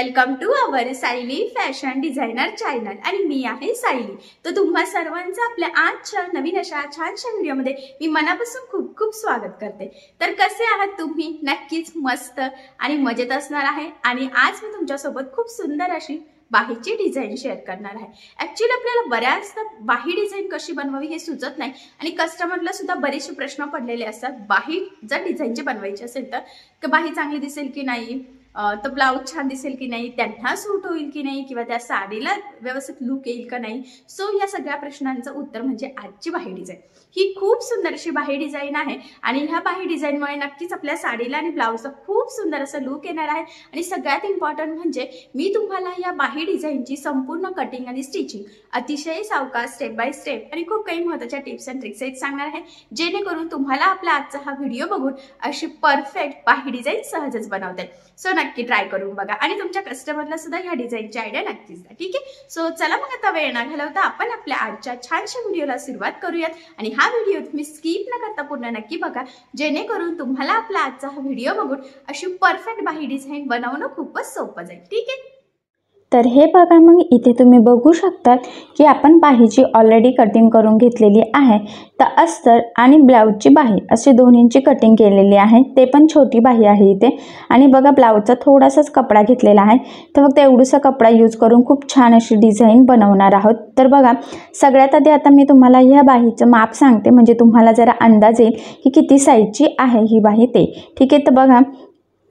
Welcome to our Sayali fashion designer channel आणि मी आहे सायली। तर तुम्हा सर्वांचं आपल्या आजच्या नवीन अशा छानशा व्हिडिओमध्ये मी मनापासून खूप खूप स्वागत करते। तर कसे आहात तुम्ही? नक्कीच मस्त आणि मजेत असणार आहे। आणि आज मी तुमच्यासोबत खूप सुंदर अशी बाहीची डिझाइन शेअर करणार आहे। ऍक्च्युअली आपल्याला बऱ्याचदा बाही डिझाइन कशी बनवावी हे सुचत नाही आणि कस्टमरला सुद्धा बरेचसे प्रश्न पडलेले असतात। बाही जर डिझाइनची बनवायची असेल तर बाही चांगली दिसेल की नाही, तो ब्लाउज छान दिसेल की नाही, त्यांना सूट होईल की नाही, किंवा त्या साडीला व्यवस्थित लुक येईल का नाही। सो या सगळ्या प्रश्नांचं उत्तर म्हणजे आजची बाही डिझाइन। ही खूप सुंदर अशी बाही डिझाइन आहे आणि ह्या बाही डिझाइनमुळे नक्कीच आपल्या साडीला आणि ब्लाउजला खूप सुंदर असं लुक येणार आहे। आणि सगळ्यात इम्पॉर्टंट म्हणजे मी तुम्हाला या बाही डिझाइनची संपूर्ण कटिंग आणि स्टिचिंग अतिशय सावकाश स्टेप बाय स्टेप आणि खूप काही महत्त्वाच्या टिप्स अँड ट्रिक्स सांगणार आहे, जेणेकरून तुम्हाला आपला आजचा हा व्हिडिओ बघून अशी परफेक्ट बाही डिझाइन सहजच बनवता येईल। सो नक्की ट्राय करून बघा आणि तुमच्या कस्टमरला सुद्धा ह्या डिझाइनची आयडिया नक्कीच द्या। ठीक आहे, सो चला मग आता वेळ न घालवता आपण आपल्या आजच्या छानशा व्हिडिओला सुरुवात करूयात। आणि हा व्हिडिओ तुम्ही स्किप न करता पूर्ण नक्की बघा, जेणेकरून तुम्हाला आपला आजचा हा व्हिडिओ बघून अशी परफेक्ट बाही डिझाइन बनवणं खूपच सोपं जाईल। ठीक आहे, तर हे बघा, मग इथे तुम्ही बघू शकतात की आपण बाहीची ऑलरेडी कटिंग करून घेतलेली आहे। तर अस्तर आणि ब्लाउजची बाही अशी दोन्हींची कटिंग केलेली आहे, ते पण छोटी बाही आहे इथे। आणि बघा, ब्लाउजचा थोडासाच कपडा घेतलेला आहे, तर फक्त एवढासा कपडा यूज करून खूप छान अशी डिझाइन बनवणार आहोत। तर बघा, सगळ्यात आधी आता मी तुम्हाला ह्या बाहीचं माप सांगते, म्हणजे तुम्हाला जरा अंदाज येईल की किती साईजची आहे ही बाही ते। ठीक आहे, तर बघा,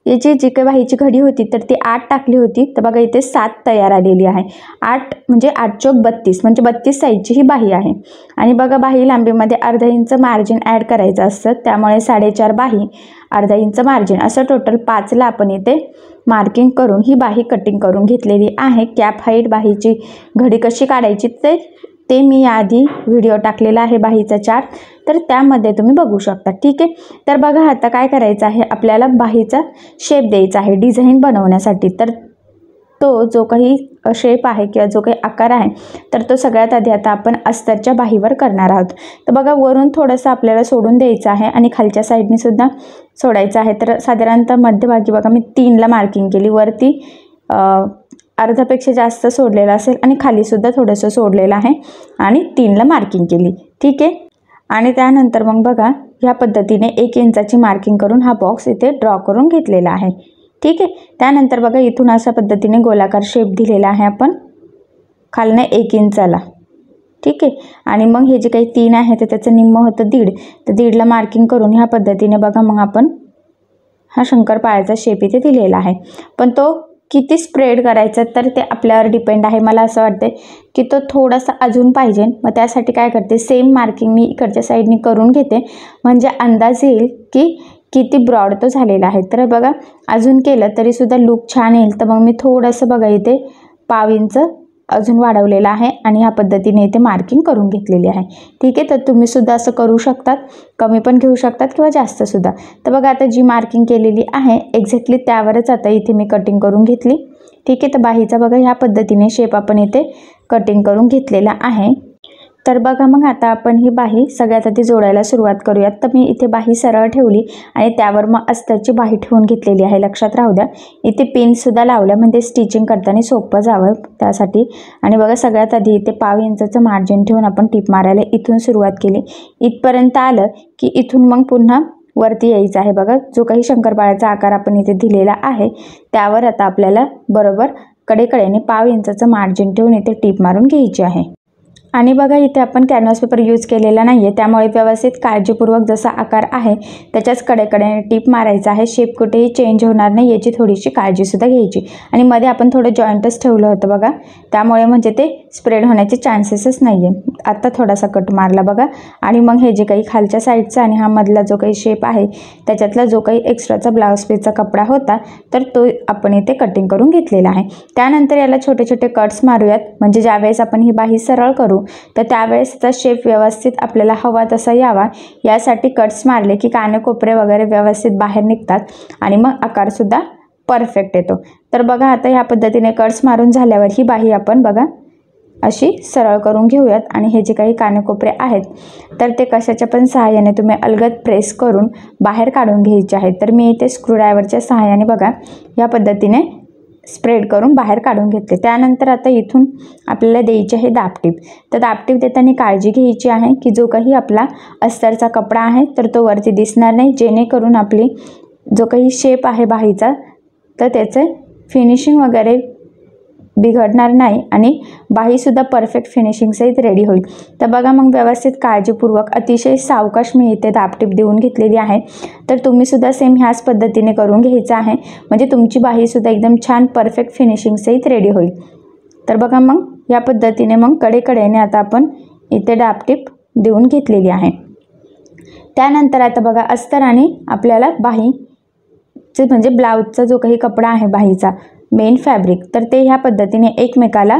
याची जी काही बाहीची घडी होती तर ती 8 टाकली होती, तर बघा इथे 7 तयार आलेली आहे। 8 म्हणजे 8 चौक 32 म्हणजे 32 साईजची ही बाही आहे। आणि बघा, बाही लांबीमध्ये अर्धा इंच मार्जिन ॲड करायचं असतं, त्यामुळे 4.5 बाही अर्धा इंच मार्जिन असं टोटल 5ला आपण इथे मार्किंग करून ही बाही कटिंग करून घेतलेली आहे। कॅप हाईट बाहीची घडी कशी काढायची ते मी याआधी व्हिडिओ टाकलेला आहे बाहीचा चार्ट, तर त्यामध्ये तुम्ही बघू शकता। ठीक आहे, तर बघा आता काय करायचं आहे, आपल्याला बाहीचा शेप द्यायचा आहे डिझाईन बनवण्यासाठी। तर तो जो काही शेप आहे किंवा जो काही आकार आहे तर तो सगळ्यात आधी आता आपण अस्तरच्या बाहीवर करणार आहोत। तर बघा, वरून थोडंसं आपल्याला सोडून द्यायचं आहे आणि खालच्या साईडने सुद्धा सोडायचं आहे। तर साधारणतः मध्यभागी बघा मी 3ला मार्किंग केली, वरती अर्धापेक्षा जास्त सोडलेलं असेल आणि खाली सुद्धा थोडंसं सोडलेलं आहे आणि 3ला मार्किंग केली। ठीक आहे, आणि त्यानंतर मग बघा, ह्या पद्धतीने 1 इंचाची मार्किंग करून हा बॉक्स इथे ड्रॉ करून घेतलेला आहे। ठीक आहे, त्यानंतर बघा, इथून अशा पद्धतीने गोलाकार शेप दिलेला आहे आपण खालनं 1 इंचाला। ठीक आहे, आणि मग हे जे काही 3 आहे तर त्याचं निम्म होतं 1.5, तर 1.5ला मार्किंग करून ह्या पद्धतीने बघा मग आपण हा शंकरपाळ्याचा शेप इथे दिलेला आहे। पण तो किती स्प्रेड करायचा तर ते आपल्यावर डिपेंड आहे। मला असं वाटतं की तो थोडासा अजून पाहिजे, मग त्यासाठी काय करते, सेम मार्किंग मी इकडच्या साईडने करून घेते, म्हणजे अंदाज येईल की किती ब्रॉड तो झालेला आहे। तर बघा, अजून केलं तरीसुद्धा लुक छान येईल, तर मग मी थोडंसं बघा इथे 1/2 इंच अजून वाढवलेला आहे आणि ह्या पद्धतीने इथे मार्किंग करून घेतलेली आहे। ठीक आहे, तर तुम्ही सुद्धा असं करू शकतात, कमी पण घेऊ शकतात किंवा जास्त सुद्धा। तर बघा, आता जी मार्किंग केलेली आहे एक्झॅक्टली त्यावरच आता इथे मी कटिंग करून घेतली। ठीक आहे, तर बाहीचा बघा ह्या पद्धतीने शेप आपण इथे कटिंग करून घेतलेला आहे। तर बघा, मग आता आपण ही बाही सगळ्यात आधी जोडायला सुरुवात करूयात। तर मी इथे बाही सरळ ठेवली आणि त्यावर मग अस्तरची बाही ठेवून घेतलेली आहे, लक्षात राहू द्या। इथे पिनसुद्धा लावल्या म्हणजे स्टिचिंग करताना सोपं जावं त्यासाठी। आणि बघा, सगळ्यात आधी इथे 1/2 इंचाचं मार्जिन ठेवून आपण टिप मारायला इथून सुरुवात केली। इथपर्यंत आलं की इथून मग पुन्हा वरती यायचं आहे। बघा, जो काही शंकरपाळ्याचा आकार आपण इथे दिलेला आहे त्यावर आता आपल्याला बरोबर कडेकडेने 1/2 इंचाचं मार्जिन ठेवून इथे टिप मारून घ्यायची आहे। आणि बघा, इथे आपण कॅनव्हास पेपर यूज केलेला नाही आहे, त्यामुळे व्यवस्थित काळजीपूर्वक जसा आकार आहे त्याच्याच कडेकडेने टिप मारायचा आहे। शेप कुठेही चेंज होणार नाही याची थोडीशी काळजीसुद्धा घ्यायची। आणि मध्ये आपण थोडं जॉईंटच ठेवलं होतं बघा, त्यामुळे म्हणजे ते स्प्रेड होण्याचे चान्सेसच नाही आहे। आता थोडासा कट मारला बघा, आणि मग हे जे काही खालच्या साईडचा आणि हा मधला जो काही शेप आहे त्याच्यातला जो काही एक्स्ट्राचा ब्लाउज पीसचा कपडा होता तर तो आपण इथे कटिंग करून घेतलेला आहे। त्यानंतर याला छोटे छोटे कट्स मारूयात, म्हणजे ज्यावेळेस आपण ही बाही सरळ करू तर त्यावेळेस त्याचा शेप व्यवस्थित आपल्याला हवा तसा यावा यासाठी कट्स मारले की कानेकोपरे वगैरे व्यवस्थित बाहेर निघतात आणि मग आकारसुद्धा परफेक्ट येतो। तर बघा, आता ह्या पद्धतीने कट्स मारून झाल्यावर ही बाही आपण बघा अशी सरळ करून घेऊयात। आणि हे जे काही कानेकोपरे आहेत तर ते कशाच्या पण सहाय्याने तुम्ही अलगद प्रेस करून बाहेर काढून घ्यायचे आहेत। तर मी इथे स्क्रूड्रायव्हरच्या सहाय्याने बघा या पद्धतीने स्प्रेड करून बाहेर काढून घेतले। त्यानंतर आता इथून आपल्याला द्यायची आहे दाबटीप। तर दाबटीप देताना काळजी घ्यायची आहे की जो काही आपला अस्तरचा कपडा आहे तर तो वरती दिसणार नाही, जेणेकरून आपली जो काही शेप आहे बाहीचा तर त्याचं फिनिशिंग वगैरे बिघडणार नाही आणि बाहीसुद्धा परफेक्ट फिनिशिंगसहित रेडी होईल। तर बघा मग व्यवस्थित काळजीपूर्वक अतिशय सावकाश मी इथे दाबटीप देऊन घेतलेली आहे। तर तुम्हीसुद्धा सेम ह्याच पद्धतीने करून घ्यायचं आहे, म्हणजे तुमची बाहीसुद्धा एकदम छान परफेक्ट फिनिशिंगसहित रेडी होईल। तर बघा मग या पद्धतीने मग कडेकडेने आता आपण इथे दाबटीप देऊन घेतलेली आहे। त्यानंतर आता बघा अस्तर आणि आपल्याला बाहीचे म्हणजे ब्लाऊजचा जो काही कपडा आहे बाहीचा मेन फॅब्रिक तर ते ह्या पद्धतीने एकमेकाला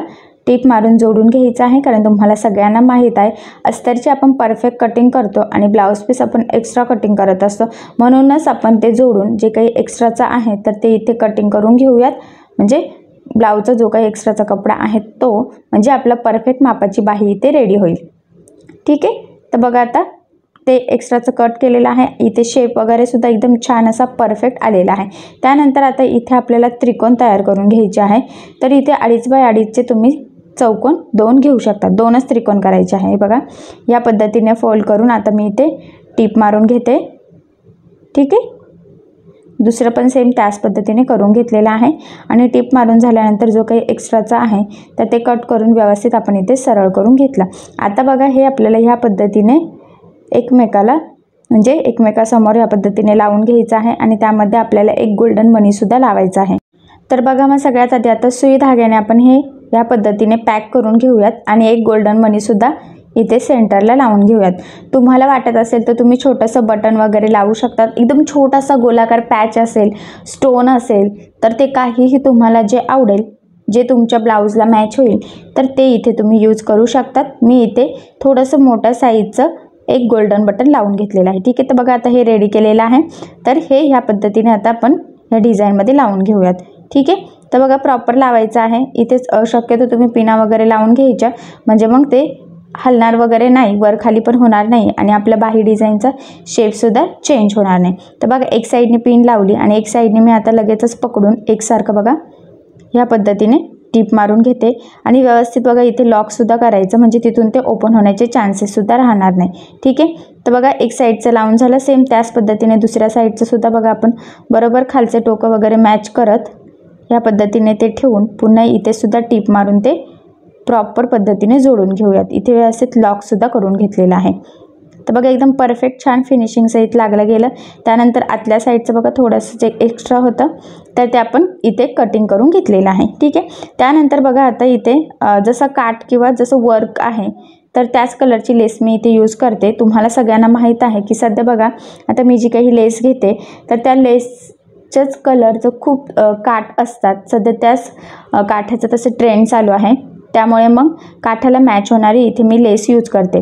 टीप मारून जोडून घ्यायचं आहे। कारण तुम्हाला सगळ्यांना माहीत आहे अस्तरची आपण परफेक्ट कटिंग करतो आणि ब्लाऊज पीस आपण एक्स्ट्रा कटिंग करत असतो, म्हणूनच आपण ते जोडून जे काही एक्स्ट्राचा आहे तर ते इथे कटिंग करून घेऊयात। म्हणजे ब्लाऊजचा जो काही एक्स्ट्राचा कपडा आहे तो म्हणजे आपला परफेक्ट मापाची बाही इथे रेडी होईल। ठीक आहे, तर बघा आता ते एक्स्ट्राचं कट केलेलं आहे, इथे शेप वगैरे सुद्धा एकदम छान असा परफेक्ट आलेला आहे। त्यानंतर आता इथे आपल्याला त्रिकोण तयार करून घ्यायचे आहे। तर इथे 2.5 बाय 2.5चे तुम्ही चौकोन 2 घेऊ शकता, 2च त्रिकोण करायचे आहे। बघा या पद्धतीने फोल्ड करून आता मी इथे टीप मारून घेते। ठीक आहे, दुसरं पण सेम त्याच पद्धतीने करून घेतलेलं आहे आणि टीप मारून झाल्यानंतर जो काही एक्स्ट्राचा आहे तर ते कट करून व्यवस्थित आपण इथे सरळ करून घेतला। आता बघा हे आपल्याला ह्या पद्धतीने एकमेकाला म्हणजे एकमेकासमोर या पद्धतीने लावून घ्यायचं आहे आणि त्यामध्ये आपल्याला एक गोल्डन मणीसुद्धा लावायचा आहे। तर बघा मग सगळ्यात आधी आता सुई धाग्याने आपण हे या पद्धतीने पॅक करून घेऊयात आणि एक गोल्डन मणीसुद्धा इथे सेंटरला लावून घेऊयात। तुम्हाला वाटत असेल तर तुम्ही छोटंसं बटन वगैरे लावू शकतात, एकदम छोटासा गोलाकार पॅच असेल, स्टोन असेल तर ते काहीही तुम्हाला जे आवडेल जे तुमच्या ब्लाऊजला मॅच होईल तर ते इथे तुम्ही यूज करू शकतात। मी इथे थोडंसं मोठं साईजचं एक गोल्डन बटन लावून घेतलेलं आहे। ठीक आहे, तर बघा आता हे रेडी केलेलं आहे। तर हे ह्या पद्धतीने आता आपण या डिझाईनमध्ये लावून घेऊयात। ठीक आहे, तर बघा प्रॉपर लावायचं आहे। इथेच शक्यतो तुम्ही पिना वगैरे लावून घ्यायच्या, म्हणजे मग ते हलणार वगैरे नाही, वर खाली पण होणार नाही आणि आपल्या बाही डिझाईनचा शेपसुद्धा चेंज होणार नाही। तर बघा एक साईडने पिन लावली आणि एक साईडने मी आता लगेचच पकडून एकसारखं बघा ह्या पद्धतीने टीप मारून घेते आणि व्यवस्थित बघा इथे लॉकसुद्धा करायचं, म्हणजे तिथून ते ओपन होण्याचे चान्सेससुद्धा राहणार नाही। ठीक आहे, तर बघा एक साईडचं लावून झालं, सेम त्याच पद्धतीने दुसऱ्या साईडचं सुद्धा बघा आपण बरोबर खालचे टोकं वगैरे मॅच करत ह्या पद्धतीने ते ठेवून पुन्हा इथे सुद्धा टीप मारून ते प्रॉपर पद्धतीने जोडून घेऊयात। इथे व्यवस्थित लॉकसुद्धा करून घेतलेला आहे। तर बघा एकदम परफेक्ट छान फिनिशिंग सहित लागलं गेलं। त्यानंतर आतल्या साईडचं बघा थोडंसं जे एक्स्ट्रा होतं तर ते आपण इथे कटिंग करून घेतलेलं आहे। ठीक आहे, त्यानंतर बघा आता इथे जसं काठ किंवा जसं वर्क आहे तर त्याच कलरची लेस मी इथे यूज करते। तुम्हाला सगळ्यांना माहीत आहे की सध्या बघा आता मी जी काही लेस घेते तर त्या लेसच्याच कलरचं खूप काठ असतात, सध्या त्याच काठाचं तसं ट्रेंड चालू आहे, त्यामुळे मग काठाला मॅच होणारी इथे मी लेस यूज करते।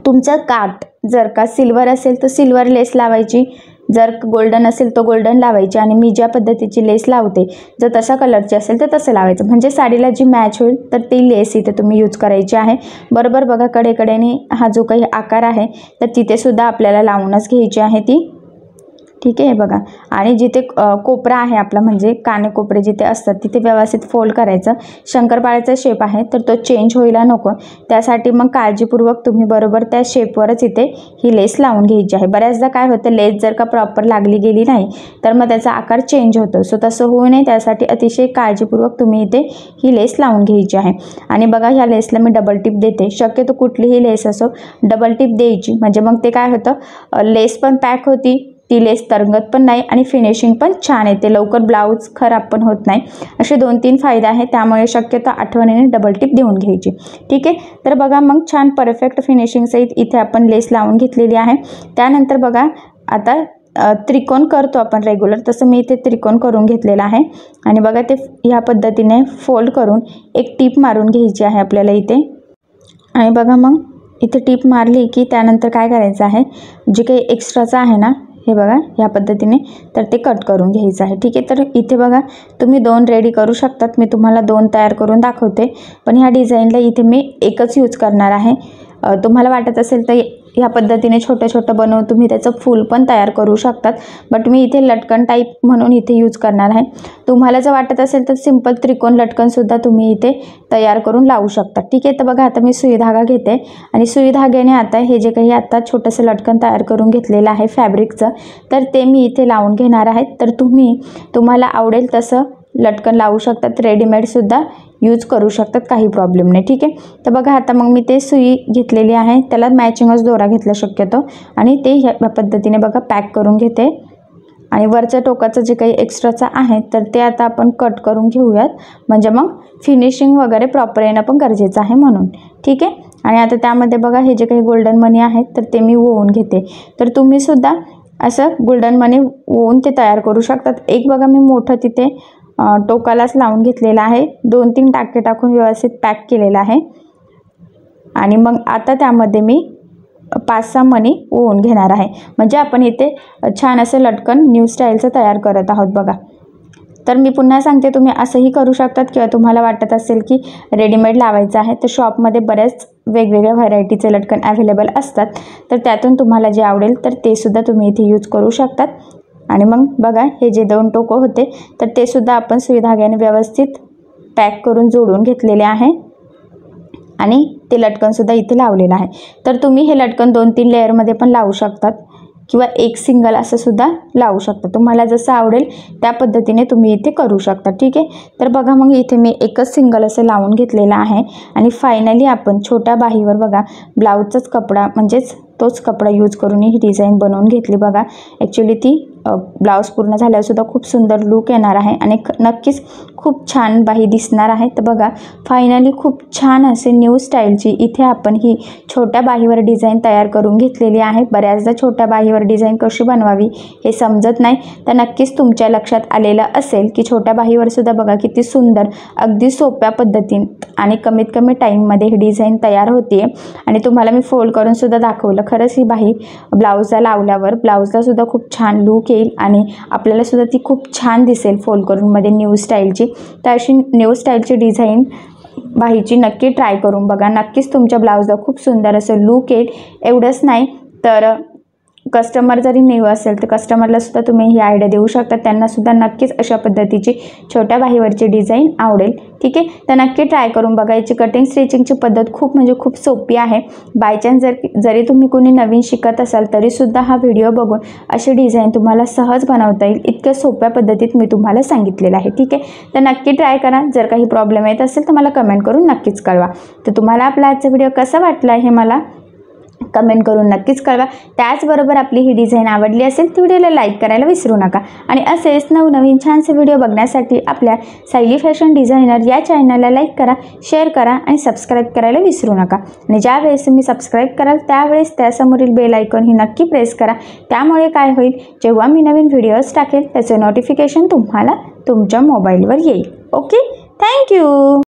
तुमचं काठ जर का सिल्वर असेल तर सिल्वर लेस लावायची, जर गोल्डन असेल तर गोल्डन लावायची आणि मी ज्या पद्धतीची लेस लावते जर तशा कलरची असेल तर तसं लावायचं, म्हणजे साडीला जी मॅच होईल तर ती लेस इथे तुम्ही यूज करायची आहे। बरोबर बघा कडेकडेने हा जो काही आकार आहे तर तिथे सुद्धा आपल्याला लावूनच घ्यायची आहे ती। ठीक आहे बघा, आणि जिथे कोपरा आहे आपला म्हणजे कानेकोपरे जिथे असतात तिथे व्यवस्थित फोल्ड करायचं। शंकरपाळ्याचा शेप आहे तर तो चेंज व्हायला नको, त्यासाठी मग काळजीपूर्वक तुम्ही बरोबर त्या शेपवरच इथे ही लेस लावून घ्यायची आहे। बऱ्याचदा काय होतं लेस जर का प्रॉपर लागली गेली नाही तर मग त्याचा आकार चेंज होतो, सो तसं होऊ नये त्यासाठी अतिशय काळजीपूर्वक तुम्ही इथे ही लेस लावून घ्यायची आहे। आणि बघा ह्या लेसला मी डबल टिप देते, शक्यतो कुठलीही लेस असो डबल टिप द्यायची, म्हणजे मग ते काय होतं लेस पण पॅक होती, ती लेस तरंगत पण नाही आणि फिनिशिंग पण छान येते, लवकर ब्लाऊज खराब पण होत नाही। असे 2-3 फायदे आहेत, त्यामुळे शक्यतो आठवणीने डबल टिप देऊन घ्यायची। ठीक आहे, तर बघा मग छान परफेक्ट फिनिशिंग सहित इथे आपण लेस लावून घेतलेली आहे। त्यानंतर बघा आता त्रिकोण करतो आपण रेग्युलर तसं मी इथे त्रिकोण करून घेतलेला आहे आणि बघा ते ह्या पद्धतीने फोल्ड करून एक टीप मारून घ्यायची आहे आपल्याला इथे। आणि बघा मग इथे टीप मारली की त्यानंतर काय करायचं आहे, जे काही एक्स्ट्राचं आहे ना हे बघा ह्या पद्धतीने तर ते कट करून घ्यायचं आहे। ठीक आहे, तर इथे बघा तुम्ही 2 रेडी करू शकतात, मी तुम्हाला 2 तयार करून दाखवते, पण ह्या डिझाईनला इथे मी एकच यूज करणार आहे। तुम्हाला वाटत असेल तर ह्या पद्धतीने छोटं छोटं बनवून तुम्ही त्याचं फूल पण तयार करू शकतात, बट मी इथे लटकन टाईप म्हणून इथे यूज करणार आहे. तुम्हाला जर वाटत असेल तर सिंपल त्रिकोण लटकनसुद्धा तुम्ही इथे तयार करून लावू शकता. ठीक आहे, तर बघा आता मी सुई धागा घेते आणि सुई धाग्याने आता हे जे काही आता छोटंसं लटकन तयार करून घेतलेलं आहे फॅब्रिकचं, तर ते मी इथे लावून घेणार आहे. तर तुम्हाला आवडेल तसं लटकन लावू शकतात, रेडीमेडसुद्धा यूज करू शकतात, काही प्रॉब्लेम नाही. ठीक आहे, तर बघा आता मग मी ते सुई घेतलेली आहे, त्याला मॅचिंगच दोरा घेतला शक्यतो आणि ते ह्या पद्धतीने बघा पॅक करून घेते. आणि वरच्या टोकाचं जे काही एक्स्ट्राचं आहे तर ते आता आपण कट करून घेऊयात, म्हणजे मग फिनिशिंग वगैरे प्रॉपर येणं पण गरजेचं आहे म्हणून. ठीक आहे, आणि आता त्यामध्ये बघा हे जे काही गोल्डन मनी आहेत तर ते मी ओवून घेते. तर तुम्हीसुद्धा असं गोल्डन मनी ओवून ते तयार करू शकतात. एक बघा मी मोठं तिथे टोकालाच लावून घेतलेलं आहे, 2-3 टाके टाकून व्यवस्थित पॅक केलेलं आहे. आणि मग आता त्यामध्ये मी 5-6 मणी ओवून घेणार आहे, म्हणजे आपण इथे छान असं लटकन न्यू स्टाईलचं तयार करत आहोत बघा. तर मी पुन्हा सांगते, तुम्ही असंही करू शकतात किंवा तुम्हाला वाटत असेल की रेडीमेड लावायचं आहे तर शॉपमध्ये बऱ्याच वेगवेगळ्या व्हरायटीचे लटकन अवेलेबल असतात, तर त्यातून तुम्हाला जे आवडेल तर ते सुद्धा तुम्ही इथे यूज करू शकतात. आणि मग बघा हे जे 2 टोकं होते तर ते सुद्धा आपण सुई धाग्याने व्यवस्थित पॅक करून जोडून घेतलेले आहे आणि ते लटकनसुद्धा इथे लावलेलं आहे. तर तुम्ही हे लटकन 2-3 लेअरमध्ये पण लावू शकतात किंवा एक सिंगल असं सुद्धा लावू शकता, तुम्हाला जसं आवडेल त्या पद्धतीने तुम्ही इथे करू शकता. ठीक आहे, तर बघा मग इथे मी एकच सिंगल असं लावून घेतलेलं आहे. आणि फायनली आपण छोट्या बाहीवर बघा ब्लाऊजचाच कपडा म्हणजेच तोच कपडा यूज करून ही डिझाईन बनवून घेतली बघा. ॲक्च्युली ती ब्लाऊज पूर्ण झाल्यासुद्धा खूप सुंदर लूक येणार आहे आणि नक्कीच खूप छान बाही दिसणार आहे. तर बघा फायनली खूप छान असे न्यू स्टाईलची इथे आपण ही छोट्या बाहीवर डिझाईन तयार करून घेतलेली आहे. बऱ्याचदा छोट्या बाहीवर डिझाईन कशी बनवावी हे समजत नाही, तर नक्कीच तुमच्या लक्षात आलेलं असेल की छोट्या बाहीवर सुद्धा बघा किती सुंदर अगदी सोप्या पद्धतीत आणि कमीत कमी टाईममध्ये ही डिझाईन तयार होते. आणि तुम्हाला मी फोल्ड करून सुद्धा दाखवलं. खरंच ही बाही ब्लाऊजला लावल्यावर ब्लाऊजला सुद्धा खूप छान लूक येईल आणि आपल्याला सुद्धा ती खूप छान दिसेल फोल्ड करून मध्ये न्यू स्टाईलची. तर अशी न्यू स्टाईलची डिझाईन बाहीची नक्की ट्राय करून बघा, नक्कीच तुमच्या ब्लाऊजला खूप सुंदर असं लूक येईल. एवढंच नाही तर कस्टमर जरी न्यू असेल तर कस्टमरला सुद्धा तुम्ही ही आयडिया देऊ शकता, त्यांनासुद्धा नक्कीच अशा पद्धतीची छोट्या बाहीवरची डिझाईन आवडेल. ठीक आहे, तर नक्की ट्राय करून बघा. याची कटिंग स्टिचिंगची पद्धत खूप म्हणजे खूप सोपी आहे. बाय चान्स जरी तुम्ही कोणी नवीन शिकत असाल तरीसुद्धा हा व्हिडिओ बघून अशी डिझाईन तुम्हाला सहज बनवता येईल, इतक्या सोप्या पद्धतीत मी तुम्हाला सांगितलेलं आहे. ठीक आहे, तर नक्की ट्राय करा. जर काही प्रॉब्लेम येत असेल तर मला कमेंट करून नक्कीच कळवा. तर तुम्हाला आपला आजचा व्हिडिओ कसा वाटला हे मला कमेंट करून नक्कीच कळवा. त्याचबरोबर आपली ही डिझाईन आवडली असेल तर व्हिडिओला लाईक करायला विसरू नका. आणि असेच नवनवीन छानसे व्हिडिओ बघण्यासाठी आपल्या सायली फॅशन डिझायनर या चॅनलला लाईक करा, शेअर करा आणि सबस्क्राईब करायला विसरू नका. आणि ज्यावेळेस तुम्ही सबस्क्राईब कराल त्यावेळेस त्यासमोरील बेल आयकॉन ही नक्की प्रेस करा. त्यामुळे काय होईल, जेव्हा मी नवीन व्हिडिओज टाकेल त्याचे नोटिफिकेशन तुम्हाला तुमच्या मोबाईलवर येईल. Okay, thank you.